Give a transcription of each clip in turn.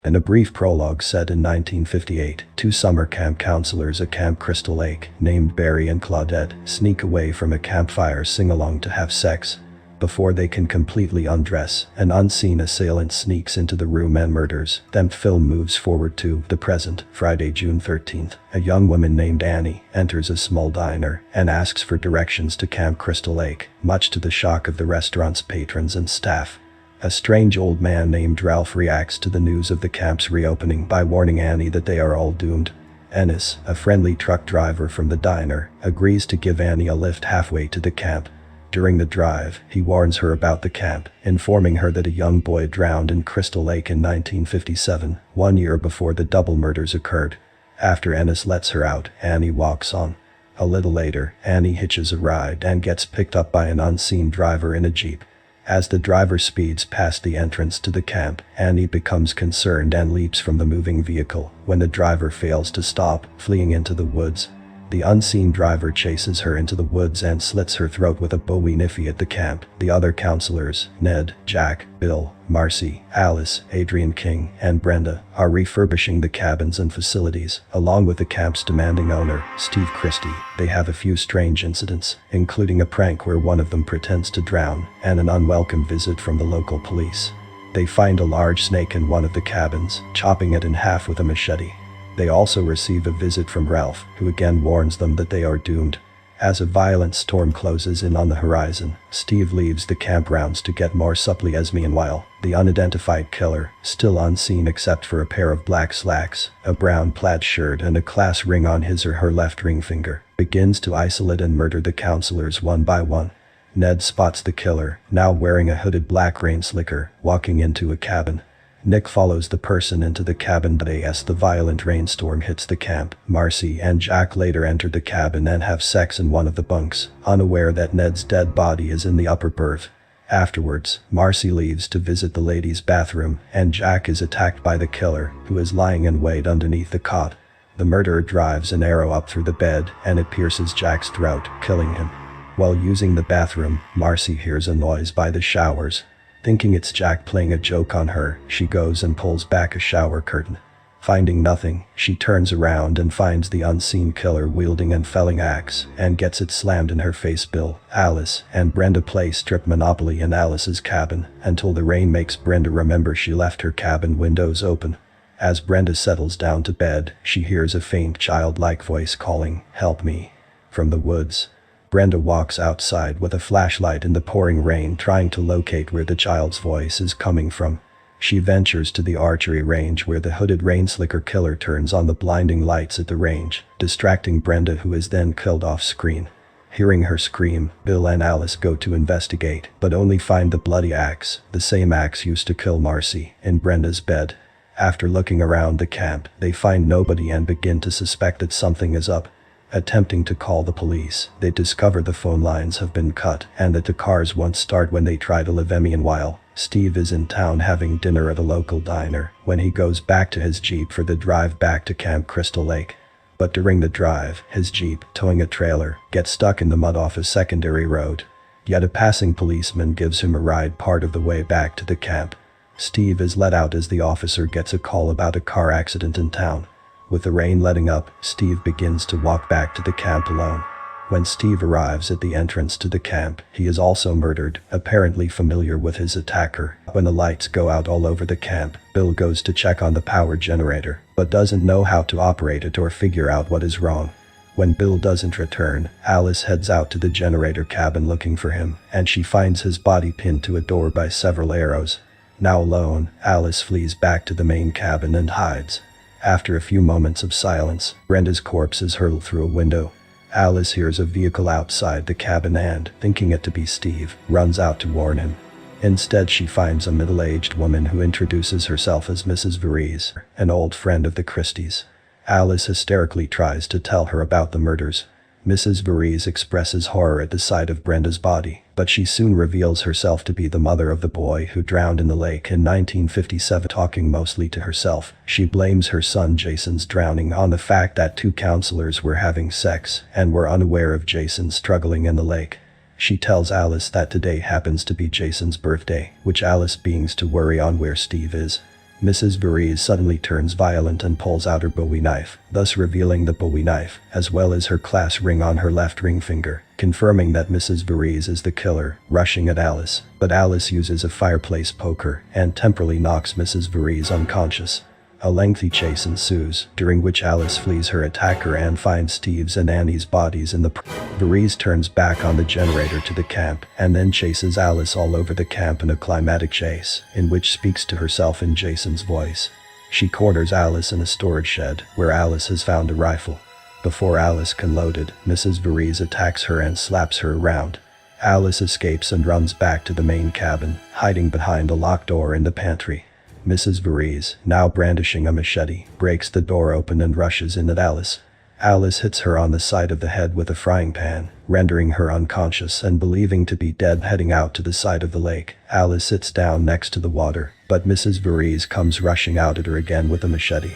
In a brief prologue set in 1958, two summer camp counselors at Camp Crystal Lake, named Barry and Claudette, sneak away from a campfire sing-along to have sex. Before they can completely undress, an unseen assailant sneaks into the room and murders them. Film moves forward to the present, Friday, June 13th. A young woman named Annie enters a small diner and asks for directions to Camp Crystal Lake, much to the shock of the restaurant's patrons and staff. A strange old man named Ralph reacts to the news of the camp's reopening by warning Annie that they are all doomed. Ennis, a friendly truck driver from the diner, agrees to give Annie a lift halfway to the camp. During the drive, he warns her about the camp, informing her that a young boy drowned in Crystal Lake in 1957, 1 year before the double murders occurred. After Ennis lets her out, Annie walks on. A little later, Annie hitches a ride and gets picked up by an unseen driver in a Jeep. As the driver speeds past the entrance to the camp, Annie becomes concerned and leaps from the moving vehicle when the driver fails to stop, fleeing into the woods. The unseen driver chases her into the woods and slits her throat with a Bowie knife at the camp. The other counselors, Ned, Jack, Bill, Marcy, Alice, Adrian King, and Brenda, are refurbishing the cabins and facilities, along with the camp's demanding owner, Steve Christie. They have a few strange incidents, including a prank where one of them pretends to drown, and an unwelcome visit from the local police. They find a large snake in one of the cabins, chopping it in half with a machete. They also receive a visit from Ralph, who again warns them that they are doomed. As a violent storm closes in on the horizon, Steve leaves the campgrounds to get more supply. As meanwhile, the unidentified killer, still unseen except for a pair of black slacks, a brown plaid shirt and a class ring on his or her left ring finger, begins to isolate and murder the counselors one by one. Ned spots the killer, now wearing a hooded black rain slicker, walking into a cabin. Nick follows the person into the cabin as the violent rainstorm hits the camp. Marcy and Jack later enter the cabin and have sex in one of the bunks, unaware that Ned's dead body is in the upper berth. Afterwards, Marcy leaves to visit the ladies' bathroom, and Jack is attacked by the killer, who is lying in wait underneath the cot. The murderer drives an arrow up through the bed, and it pierces Jack's throat, killing him. While using the bathroom, Marcy hears a noise by the showers. Thinking it's Jack playing a joke on her, she goes and pulls back a shower curtain. Finding nothing, she turns around and finds the unseen killer wielding an felling axe and gets it slammed in her face. Bill, Alice, and Brenda play strip Monopoly in Alice's cabin until the rain makes Brenda remember she left her cabin windows open. As Brenda settles down to bed, she hears a faint childlike voice calling, "Help me," from the woods. Brenda walks outside with a flashlight in the pouring rain, trying to locate where the child's voice is coming from. She ventures to the archery range where the hooded rainslicker killer turns on the blinding lights at the range, distracting Brenda, who is then killed off screen. Hearing her scream, Bill and Alice go to investigate, but only find the bloody axe, the same axe used to kill Marcy, in Brenda's bed. After looking around the camp, they find nobody and begin to suspect that something is up. Attempting to call the police, they discover the phone lines have been cut and that the cars won't start when they try to leave. Meanwhile, Steve is in town having dinner at a local diner when he goes back to his Jeep for the drive back to Camp Crystal Lake. But during the drive, his Jeep, towing a trailer, gets stuck in the mud off a secondary road. Yet a passing policeman gives him a ride part of the way back to the camp. Steve is let out as the officer gets a call about a car accident in town. With the rain letting up, Steve begins to walk back to the camp alone. When Steve arrives at the entrance to the camp, he is also murdered, apparently familiar with his attacker. When the lights go out all over the camp, Bill goes to check on the power generator, but doesn't know how to operate it or figure out what is wrong. When Bill doesn't return, Alice heads out to the generator cabin looking for him, and she finds his body pinned to a door by several arrows. Now alone, Alice flees back to the main cabin and hides. After a few moments of silence, Brenda's corpse is hurled through a window. Alice hears a vehicle outside the cabin and, thinking it to be Steve, runs out to warn him. Instead, she finds a middle-aged woman who introduces herself as Mrs. Voorhees, an old friend of the Christies. Alice hysterically tries to tell her about the murders. Mrs. Voorhees expresses horror at the sight of Brenda's body, but she soon reveals herself to be the mother of the boy who drowned in the lake in 1957. Talking mostly to herself, she blames her son Jason's drowning on the fact that two counselors were having sex and were unaware of Jason struggling in the lake. She tells Alice that today happens to be Jason's birthday, which Alice begins to worry on where Steve is. Mrs. Voorhees suddenly turns violent and pulls out her Bowie knife, thus revealing the Bowie knife, as well as her class ring on her left ring finger, confirming that Mrs. Voorhees is the killer, rushing at Alice, but Alice uses a fireplace poker and temporarily knocks Mrs. Voorhees unconscious. A lengthy chase ensues, during which Alice flees her attacker and finds Steve's and Annie's bodies in the Voorhees turns back on the generator to the camp and then chases Alice all over the camp in a climatic chase, in which speaks to herself in Jason's voice. She corners Alice in a storage shed, where Alice has found a rifle. Before Alice can load it, Mrs. Voorhees attacks her and slaps her around. Alice escapes and runs back to the main cabin, hiding behind a locked door in the pantry. Mrs. Voorhees, now brandishing a machete, breaks the door open and rushes in at Alice. Alice hits her on the side of the head with a frying pan, rendering her unconscious and believing to be dead. Heading out to the side of the lake, Alice sits down next to the water, but Mrs. Voorhees comes rushing out at her again with a machete.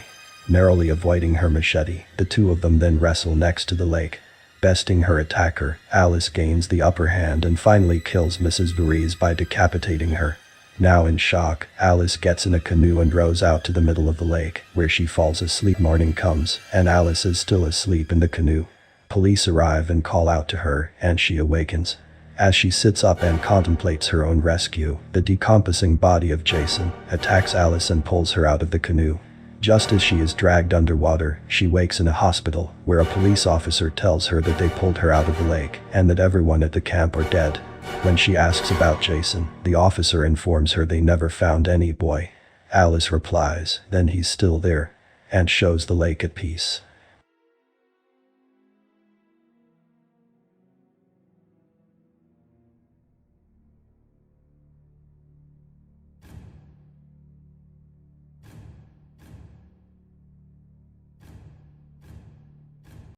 Narrowly avoiding her machete, the two of them then wrestle next to the lake. Besting her attacker, Alice gains the upper hand and finally kills Mrs. Voorhees by decapitating her. Now in shock, Alice gets in a canoe and rows out to the middle of the lake, where she falls asleep. Morning comes, and Alice is still asleep in the canoe. Police arrive and call out to her, and she awakens. As she sits up and contemplates her own rescue, the decomposing body of Jason attacks Alice and pulls her out of the canoe. Just as she is dragged underwater, she wakes in a hospital, where a police officer tells her that they pulled her out of the lake, and that everyone at the camp are dead. When she asks about Jason, the officer informs her they never found any boy. Alice replies, then he's still there, and shows the lake at peace.